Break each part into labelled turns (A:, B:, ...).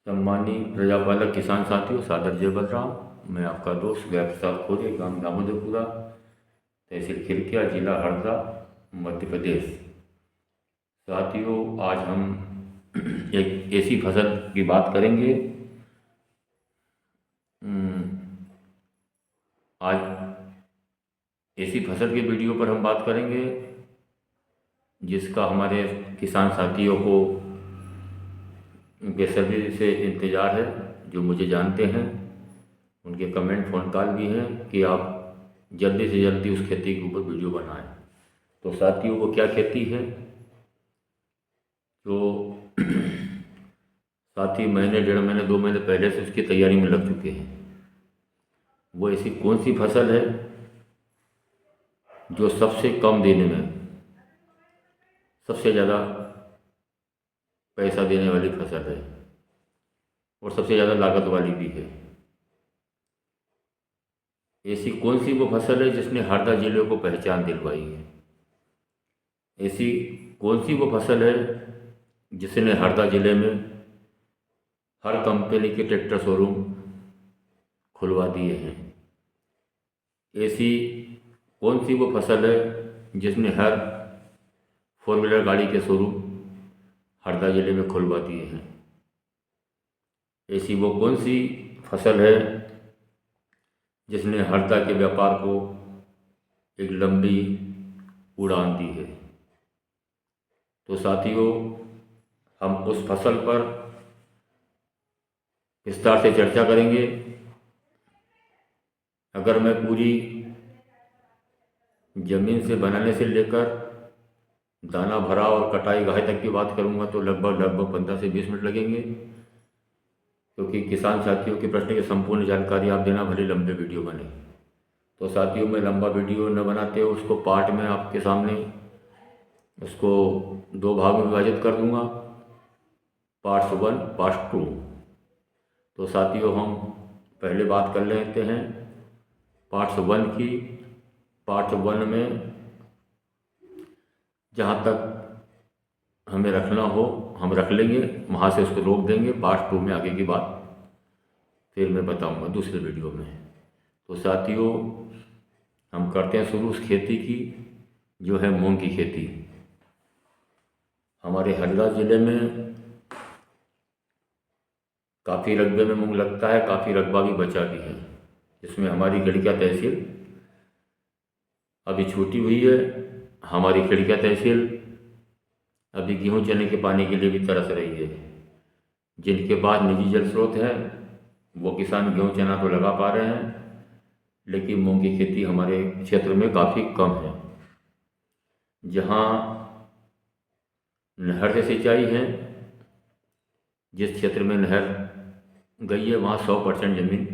A: सम्मानीय प्रजापालक किसान साथियों, सादर जय बलराम। मैं आपका दोस्त गया प्रसाद खोरे, गांव दामोदरपुरा, तहसील खिरकिया, जिला हरदा, मध्य प्रदेश। साथियों, आज हम एक ऐसी फसल की बात करेंगे। आज ऐसी फसल के वीडियो पर हम बात करेंगे जिसका हमारे किसान साथियों को बेसब्री से इंतज़ार है। जो मुझे जानते हैं, उनके कमेंट फ़ोन कॉल भी हैं कि आप जल्दी से जल्दी उस खेती के ऊपर वीडियो बनाएं। तो साथियों, वो क्या खेती है जो साथी महीने, 1.5 महीने, 2 महीने पहले से उसकी तैयारी में लग चुके हैं। वो ऐसी कौन सी फसल है जो सबसे कम देने में सबसे ज़्यादा पैसा देने वाली फसल है और सबसे ज़्यादा लागत वाली भी है। ऐसी कौन सी वो फसल है जिसने हरदा जिले को पहचान दिलवाई है? ऐसी कौन सी वो फसल है जिसने हरदा जिले में हर कंपनी के ट्रैक्टर शोरूम खुलवा दिए हैं? ऐसी कौन सी वो फसल है जिसने हर 4 व्हीलर गाड़ी के शोरूम हरदा जिले में खुलवा दिए हैं? ऐसी वो कौन सी फसल है जिसने हरदा के व्यापार को एक लंबी उड़ान दी है? तो साथियों, हम उस फसल पर विस्तार से चर्चा करेंगे। अगर मैं पूरी ज़मीन से बनाने से लेकर दाना भरा और कटाई गाहे तक की बात करूंगा तो लगभग 15 से 20 मिनट लगेंगे, क्योंकि किसान साथियों के प्रश्न की संपूर्ण जानकारी आप देना भले लंबे वीडियो बने। तो साथियों, मैं लंबा वीडियो न बनाते हुए उसको पार्ट में आपके सामने उसको 2 भाग में विभाजित कर दूंगा, पार्ट 1, पार्ट 2। तो साथियों, हम पहले बात कर लेते हैं पार्ट 1 की। पार्ट 1 में जहाँ तक हमें रखना हो हम रख लेंगे, वहाँ से उसको रोक देंगे। पार्ट 2 में आगे की बात फिर मैं बताऊंगा दूसरे वीडियो में। तो साथियों, हम करते हैं शुरू उस खेती की जो है मूंग की खेती। हमारे हरदा ज़िले में काफ़ी रकबे में मूंग लगता है, काफ़ी रकबा भी बचा भी है। इसमें हमारी खिड़किया तहसील अभी छूटी हुई है। हमारी खिड़किया तहसील अभी गेहूँ चने के पानी के लिए भी तरस रही है। जिनके पास निजी जल स्रोत है वो किसान गेहूँ चना तो लगा पा रहे हैं, लेकिन मूंग की खेती हमारे क्षेत्र में काफ़ी कम है। जहाँ नहर से सिंचाई है, जिस क्षेत्र में नहर गई है वहाँ 100% ज़मीन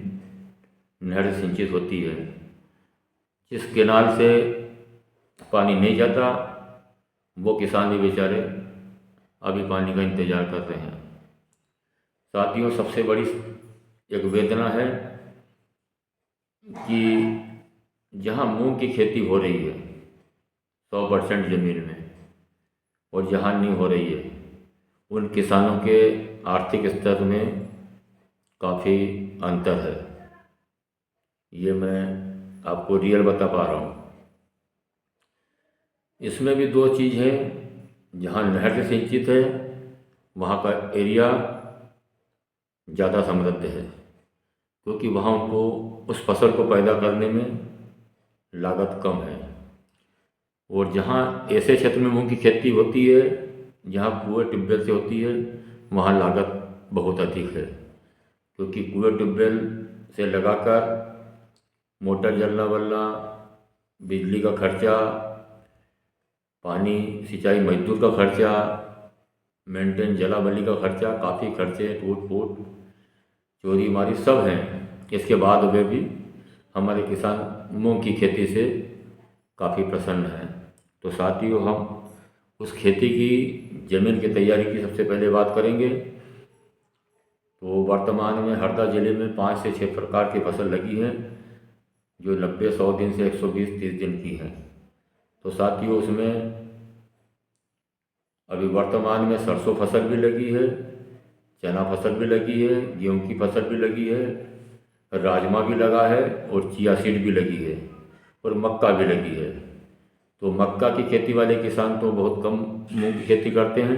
A: नहर से सिंचित होती है। जिस केनाल से पानी नहीं जाता वो किसान भी बेचारे अभी पानी का इंतज़ार कर रहे हैं। साथियों, सबसे बड़ी एक वेदना है कि जहाँ मूंग की खेती हो रही है 100% ज़मीन में और जहाँ नहीं हो रही है, उन किसानों के आर्थिक स्तर में काफ़ी अंतर है। ये मैं आपको रियल बता पा रहा हूँ। इसमें भी 2 चीज़ हैं। जहाँ नहर से सिंचित है वहाँ का एरिया ज़्यादा समृद्ध है, क्योंकि वहाँ उनको उस फसल को पैदा करने में लागत कम है। और जहाँ ऐसे क्षेत्र में मूंग की खेती होती है जहाँ कुएँ ट्यूबवेल से होती है, वहाँ लागत बहुत अधिक है, क्योंकि कुएँ ट्यूबवेल से लगाकर मोटर जलना वलना, बिजली का खर्चा, पानी सिंचाई मजदूर का खर्चा, मेंटेन जला बली का खर्चा, काफ़ी खर्चे, टूट फूट, चोरी मारी सब हैं। इसके बाद वे भी हमारे किसान मूंग की खेती से काफ़ी प्रसन्न हैं। तो साथियों, हम उस खेती की ज़मीन की तैयारी की सबसे पहले बात करेंगे। तो वर्तमान में हरदा ज़िले में 5 से 6 प्रकार की फसल लगी हैं जो 90-100 दिन से 120-130 दिन की हैं। तो साथियों, उसमें अभी वर्तमान में सरसों फसल भी लगी है, चना फसल भी लगी है, गेहूं की फसल भी लगी है, राजमा भी लगा है और चिया सीड भी लगी है और मक्का भी लगी है। तो मक्का की खेती वाले किसान तो बहुत कम मूंग की खेती करते हैं,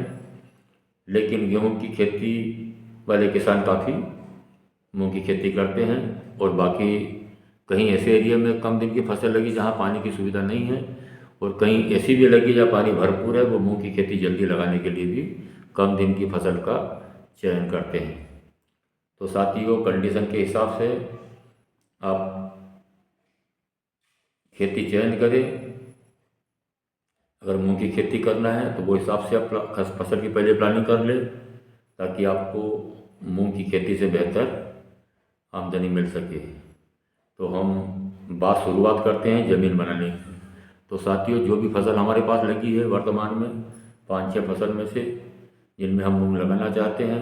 A: लेकिन गेहूं की खेती वाले किसान काफ़ी मूंग की खेती करते हैं। और बाकी कहीं ऐसे एरिया में कम दिन की फसल लगी जहां पानी की सुविधा नहीं है, और कहीं ऐसी भी लगी जहाँ पानी भरपूर है, वो मूंग की खेती जल्दी लगाने के लिए भी कम दिन की फसल का चयन करते हैं। तो साथियों, कंडीशन के हिसाब से आप खेती चयन करें। अगर मूंग की खेती करना है तो वो हिसाब से आप फसल की पहले प्लानिंग कर लें, ताकि आपको मूंग की खेती से बेहतर आमदनी मिल सके। तो हम बात शुरुआत करते हैं ज़मीन बनाने की। तो साथियों, जो भी फसल हमारे पास लगी है वर्तमान में 5-6 फसल में से जिनमें हम मूंग लगाना चाहते हैं,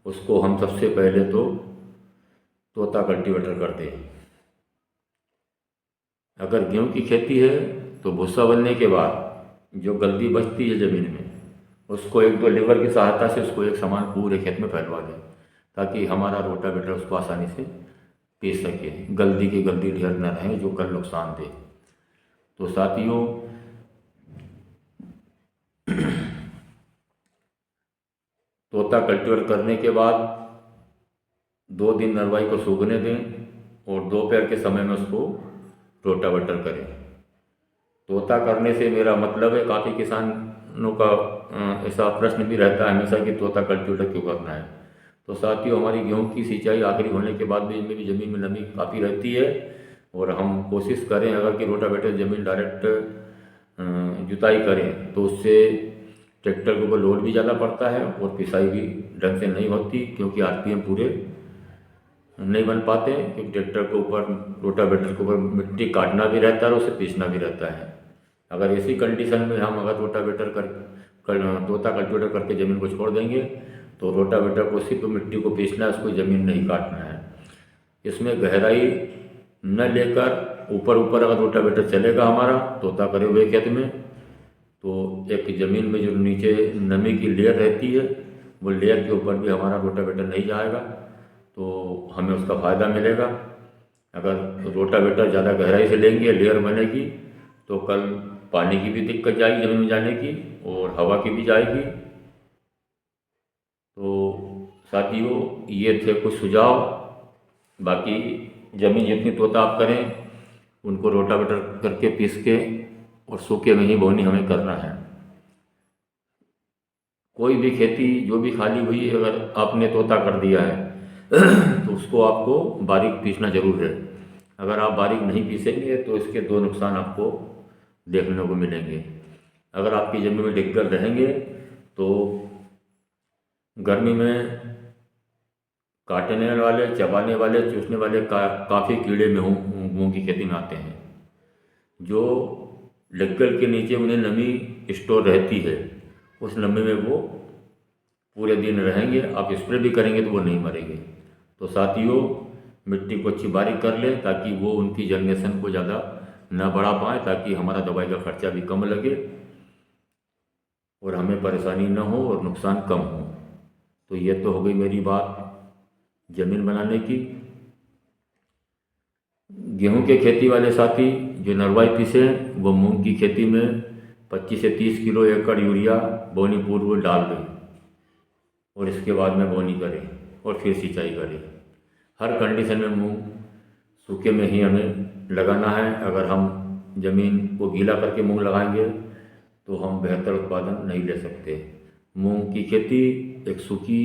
A: उसको हम सबसे पहले तो तोता कल्टीवेटर करते हैं। अगर गेहूं की खेती है तो भूसा बनने के बाद जो गलती बचती है ज़मीन में, उसको 1-2 लेबर की सहायता से उसको एक समान पूरे खेत में फैलवा दें, ताकि हमारा रोटावेटर उसको आसानी से पीस सके, गलती की गलती ढेर न रहे जो कल नुकसान दे। तो साथियों, तोता कल्टीवेटर करने के बाद 2 दिन नरवाई को सूखने दें और दोपहर के समय में उसको रोटावेटर करें। तोता करने से मेरा मतलब है, काफ़ी किसानों का ऐसा प्रश्न भी रहता है हमेशा कि तोता कल्टीवेटर क्यों करना है। तो साथियों, हमारी गेहूं की सिंचाई आखिरी होने के बाद भी इनमें भी ज़मीन में नमी काफ़ी रहती है, और हम कोशिश करें अगर कि रोटावेटर ज़मीन डायरेक्ट जुताई करें तो उससे ट्रैक्टर के ऊपर लोड भी ज़्यादा पड़ता है और पिसाई भी ढंग से नहीं होती, क्योंकि आरपीएम पूरे नहीं बन पाते, क्योंकि ट्रैक्टर के ऊपर रोटावेटर के ऊपर मिट्टी काटना भी रहता है और उसे पीसना भी रहता है। अगर ऐसी कंडीशन में हम अगर रोटावेटर तोता कल्टीवेटर करके ज़मीन को छोड़ देंगे तो रोटावेटर को सिर्फ मिट्टी को पीसना है, उसको ज़मीन नहीं काटना है। इसमें गहराई न लेकर ऊपर ऊपर अगर रोटावेटर चलेगा हमारा तोता करे हुए खेत में, तो एक ज़मीन में जो नीचे नमी की लेयर रहती है, वो लेयर के ऊपर भी हमारा रोटावेटर नहीं जाएगा, तो हमें उसका फ़ायदा मिलेगा। अगर रोटावेटर ज़्यादा गहराई से लेंगे, लेयर बनेगी, तो कल पानी की भी दिक्कत जाएगी ज़मीन में जाने की और हवा की भी जाएगी। तो साथियों, ये थे कुछ सुझाव। बाकी ज़मीन जितनी तोता आप करें, उनको रोटावेटर करके पीस के और सूखे में ही बोनी हमें करना है। कोई भी खेती जो भी खाली हुई अगर आपने तोता कर दिया है तो उसको आपको बारीक पीसना ज़रूर है। अगर आप बारीक नहीं पीसेंगे तो इसके 2 नुकसान आपको देखने को मिलेंगे। अगर आपकी ज़मीन में डिग्गर रहेंगे तो गर्मी में काटने वाले, चबाने वाले, चूसने वाले काफ़ी कीड़े में मूंग की खेती में आते हैं। जो डिग्गर के नीचे उन्हें नमी स्टोर रहती है, उस नमी में वो पूरे दिन रहेंगे। आप स्प्रे भी करेंगे तो वो नहीं मरेंगे। तो साथियों, मिट्टी को अच्छी बारीक कर लें ताकि वो उनकी जनरेशन को ज़्यादा न बढ़ा पाए, ताकि हमारा दवाई का खर्चा भी कम लगे और हमें परेशानी न हो और नुकसान कम हो। तो ये तो हो गई मेरी बात ज़मीन बनाने की। गेहूं के खेती वाले साथी जो नरवाई पीसे, वो मूंग की खेती में 25 से 30 किलो एकड़ यूरिया बोनी पूर्व डाल दें और इसके बाद में बोनी करें और फिर सिंचाई करें। हर कंडीशन में मूंग सूखे में ही हमें लगाना है। अगर हम ज़मीन को गीला करके मूंग लगाएंगे तो हम बेहतर उत्पादन नहीं ले सकते। मूंग की खेती एक सूखी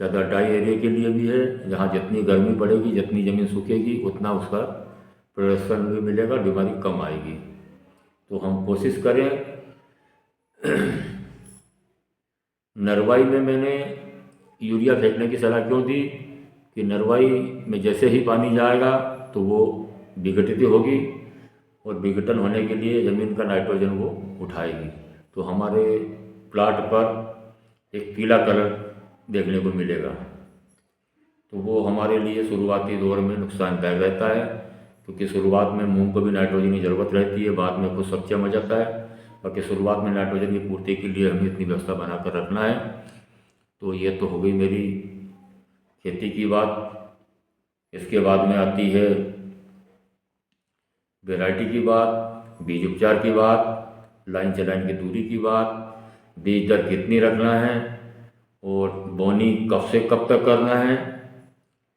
A: ज़्यादा ड्राई एरिया के लिए भी है, जहाँ जितनी गर्मी पड़ेगी, जितनी ज़मीन सूखेगी, उतना उसका प्रोडक्शन भी मिलेगा, बीमारी कम आएगी। तो हम कोशिश करें। नरवाई में मैंने यूरिया फेंकने की सलाह क्यों दी कि नरवाई में जैसे ही पानी जाएगा तो वो विघटित होगी और विघटन होने के लिए ज़मीन का नाइट्रोजन वो उठाएगी, तो हमारे प्लाट पर एक पीला कलर देखने को मिलेगा। तो वो हमारे लिए शुरुआती दौर में नुकसानदायक रहता है, क्योंकि शुरुआत में मूंग को भी नाइट्रोजन की ज़रूरत रहती है, बाद में कुछ सक्षम हो जाता है। बाकी शुरुआत में नाइट्रोजन की पूर्ति के लिए हमें इतनी व्यवस्था बनाकर रखना है। तो ये तो हो गई मेरी खेती की बात। इसके बाद में आती है वैरायटी की बात, बीज उपचार की बात, लाइन से लाइन की दूरी की बात, बीज दर कितनी रखना है, और बोनी कब से कब तक करना है,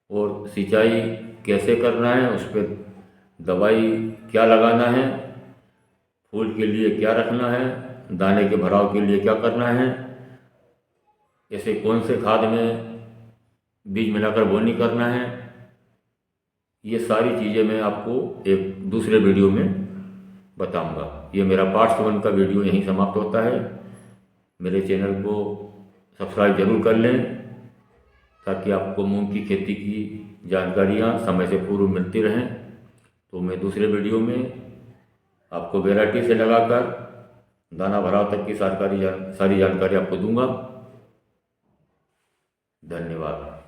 A: और सिंचाई कैसे करना है, उस पर दवाई क्या लगाना है, फूल के लिए क्या रखना है, दाने के भराव के लिए क्या करना है, ऐसे कौन से खाद में बीज मिलाकर बोनी करना है, ये सारी चीज़ें मैं आपको एक दूसरे वीडियो में बताऊंगा। ये मेरा पार्ट 7 का वीडियो यहीं समाप्त होता है। मेरे चैनल को सब्सक्राइब जरूर कर लें ताकि आपको मूंग की खेती की जानकारियाँ समय से पूर्व मिलती रहें। तो मैं दूसरे वीडियो में आपको वैरायटी से लगाकर दाना भराव तक की सारी जानकारी आपको दूंगा। धन्यवाद।